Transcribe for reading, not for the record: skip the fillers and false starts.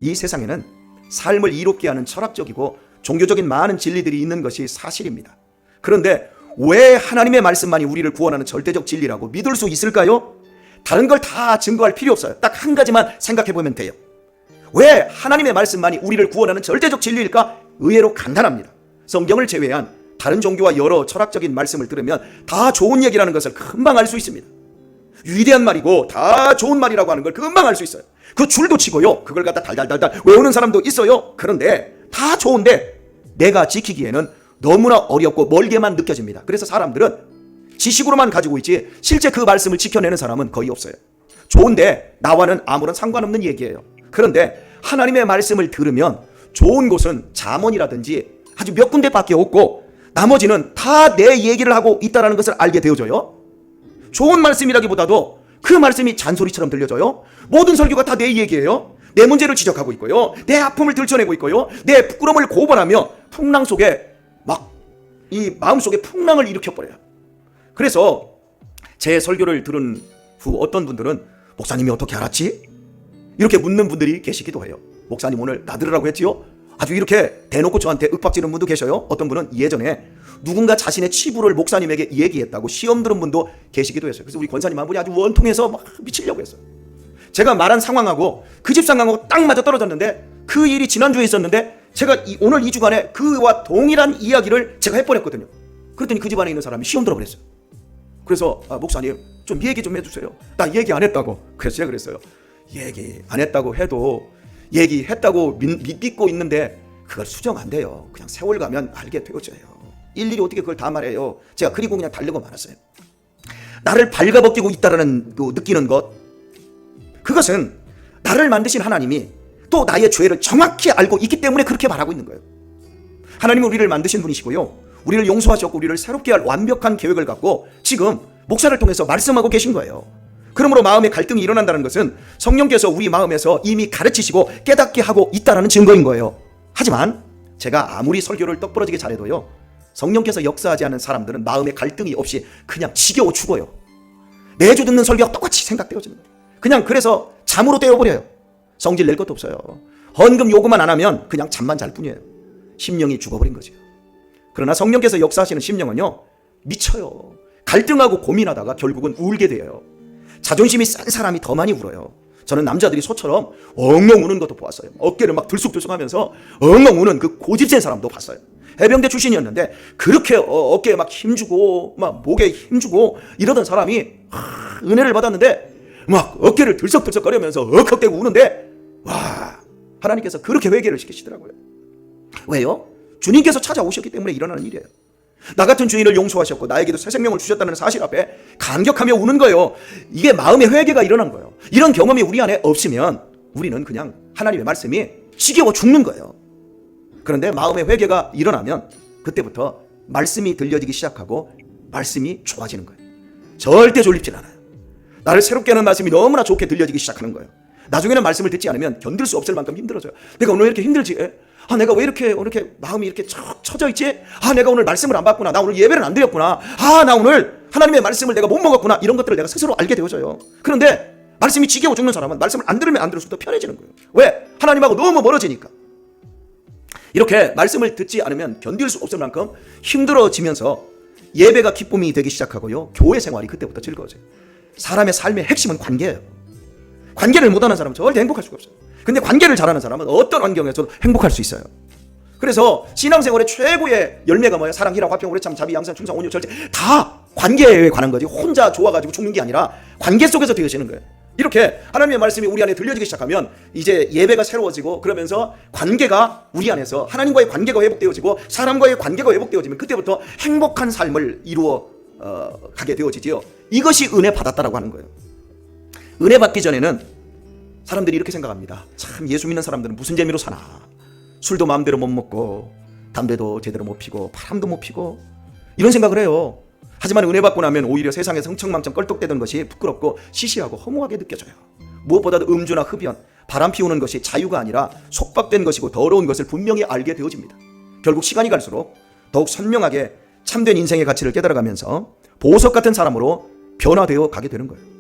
이 세상에는 삶을 이롭게 하는 철학적이고 종교적인 많은 진리들이 있는 것이 사실입니다. 그런데 왜 하나님의 말씀만이 우리를 구원하는 절대적 진리라고 믿을 수 있을까요? 다른 걸 다 증거할 필요 없어요. 딱 한 가지만 생각해 보면 돼요. 왜 하나님의 말씀만이 우리를 구원하는 절대적 진리일까? 의외로 간단합니다. 성경을 제외한 다른 종교와 여러 철학적인 말씀을 들으면 다 좋은 얘기라는 것을 금방 알 수 있습니다. 위대한 말이고 다 좋은 말이라고 하는 걸 금방 알 수 있어요. 그 줄도 치고요, 그걸 갖다 달달달달 외우는 사람도 있어요. 그런데 다 좋은데 내가 지키기에는 너무나 어렵고 멀게만 느껴집니다. 그래서 사람들은 지식으로만 가지고 있지 실제 그 말씀을 지켜내는 사람은 거의 없어요. 좋은데 나와는 아무런 상관없는 얘기예요. 그런데 하나님의 말씀을 들으면 좋은 곳은 잠언이라든지 아주 몇 군데밖에 없고 나머지는 다 내 얘기를 하고 있다는 것을 알게 되어져요. 좋은 말씀이라기보다도 그 말씀이 잔소리처럼 들려져요. 모든 설교가 다 내 얘기예요. 내 문제를 지적하고 있고요, 내 아픔을 들춰내고 있고요, 내 부끄러움을 고발하며 풍랑 속에 막 이 마음속에 풍랑을 일으켜버려요. 그래서 제 설교를 들은 후 어떤 분들은 목사님이 어떻게 알았지? 이렇게 묻는 분들이 계시기도 해요. 목사님 오늘 나들으라고 했지요? 아주 이렇게 대놓고 저한테 윽박지르는 분도 계셔요. 어떤 분은 예전에 누군가 자신의 치부를 목사님에게 얘기했다고 시험 들은 분도 계시기도 했어요. 그래서 우리 권사님 한 분이 아주 원통해서 막 미치려고 했어요. 제가 말한 상황하고 그 집 상황하고 딱 맞아 떨어졌는데 그 일이 지난주에 있었는데 제가 오늘 2주간에 그와 동일한 이야기를 제가 해버렸거든요. 그랬더니 그 집안에 있는 사람이 시험 들어버렸어요. 그래서 목사님 좀 얘기 좀 해주세요. 나 얘기 안 했다고. 그래서 제가 그랬어요. 얘기 안 했다고 해도 얘기했다고 믿고 있는데 그걸 수정 안 돼요. 그냥 세월 가면 알게 되어져요. 일일이 어떻게 그걸 다 말해요. 제가 그리고 그냥 달려고 말았어요. 나를 발가벗기고 있다라는 느끼는 것, 그것은 나를 만드신 하나님이 또 나의 죄를 정확히 알고 있기 때문에 그렇게 말하고 있는 거예요. 하나님은 우리를 만드신 분이시고요, 우리를 용서하셨고 우리를 새롭게 할 완벽한 계획을 갖고 지금 목사를 통해서 말씀하고 계신 거예요. 그러므로 마음의 갈등이 일어난다는 것은 성령께서 우리 마음에서 이미 가르치시고 깨닫게 하고 있다는 증거인 거예요. 하지만 제가 아무리 설교를 떡부러지게 잘해도요, 성령께서 역사하지 않은 사람들은 마음의 갈등이 없이 그냥 지겨워 죽어요. 매주 듣는 설교가 똑같이 생각되어지는 거예요. 그냥 그래서 잠으로 때워버려요. 성질 낼 것도 없어요. 헌금 요구만 안 하면 그냥 잠만 잘 뿐이에요. 심령이 죽어버린 거죠. 그러나 성령께서 역사하시는 심령은요, 미쳐요. 갈등하고 고민하다가 결국은 울게 돼요. 자존심이 싼 사람이 더 많이 울어요. 저는 남자들이 소처럼 엉엉 우는 것도 보았어요. 어깨를 막 들쑥들쑥하면서 엉엉 우는 그 고집센 사람도 봤어요. 해병대 출신이었는데 그렇게 어깨에 막 힘주고 막 목에 힘주고 이러던 사람이 은혜를 받았는데 막 어깨를 들썩들썩거리면서 억헉대고 우는데, 와, 하나님께서 그렇게 회개를 시키시더라고요. 왜요? 주님께서 찾아오셨기 때문에 일어나는 일이에요. 나 같은 주인을 용서하셨고 나에게도 새 생명을 주셨다는 사실 앞에 감격하며 우는 거예요. 이게 마음의 회개가 일어난 거예요. 이런 경험이 우리 안에 없으면 우리는 그냥 하나님의 말씀이 지겨워 죽는 거예요. 그런데 마음의 회개가 일어나면 그때부터 말씀이 들려지기 시작하고 말씀이 좋아지는 거예요. 절대 졸립진 않아요. 나를 새롭게 하는 말씀이 너무나 좋게 들려지기 시작하는 거예요. 나중에는 말씀을 듣지 않으면 견딜 수 없을 만큼 힘들어져요. 내가 오늘 왜 이렇게 힘들지? 내가 왜 이렇게 마음이 이렇게 처져 있지? 내가 오늘 말씀을 안 받구나. 나 오늘 예배를 안 드렸구나. 나 오늘 하나님의 말씀을 내가 못 먹었구나. 이런 것들을 내가 스스로 알게 되어져요. 그런데 말씀이 지겨워 죽는 사람은 말씀을 안 들으면 안 들을수록 더 편해지는 거예요. 왜? 하나님하고 너무 멀어지니까. 이렇게 말씀을 듣지 않으면 견딜 수 없을 만큼 힘들어지면서 예배가 기쁨이 되기 시작하고요, 교회 생활이 그때부터 즐거워져요. 사람의 삶의 핵심은 관계예요. 관계를 못하는 사람은 절대 행복할 수가 없어요. 근데 관계를 잘하는 사람은 어떤 환경에서도 행복할 수 있어요. 그래서 신앙생활의 최고의 열매가 뭐예요? 사랑, 희락, 화평, 오래참, 자비, 양선, 충성, 온유, 절제, 다 관계에 관한 거지. 혼자 좋아가지고 죽는 게 아니라 관계 속에서 되어지는 거예요. 이렇게 하나님의 말씀이 우리 안에 들려지기 시작하면 이제 예배가 새로워지고, 그러면서 관계가 우리 안에서 하나님과의 관계가 회복되어지고 사람과의 관계가 회복되어지면 그때부터 행복한 삶을 이루어 가게 되어지지요. 이것이 은혜 받았다라고 하는 거예요. 은혜 받기 전에는 사람들이 이렇게 생각합니다. 참, 예수 믿는 사람들은 무슨 재미로 사나. 술도 마음대로 못 먹고 담배도 제대로 못 피고 바람도 못 피고 이런 생각을 해요. 하지만 은혜 받고 나면 오히려 세상에서 흥청망청 껄떡대던 것이 부끄럽고 시시하고 허무하게 느껴져요. 무엇보다도 음주나 흡연, 바람 피우는 것이 자유가 아니라 속박된 것이고 더러운 것을 분명히 알게 되어집니다. 결국 시간이 갈수록 더욱 선명하게 참된 인생의 가치를 깨달아가면서 보석 같은 사람으로 변화되어 가게 되는 거예요.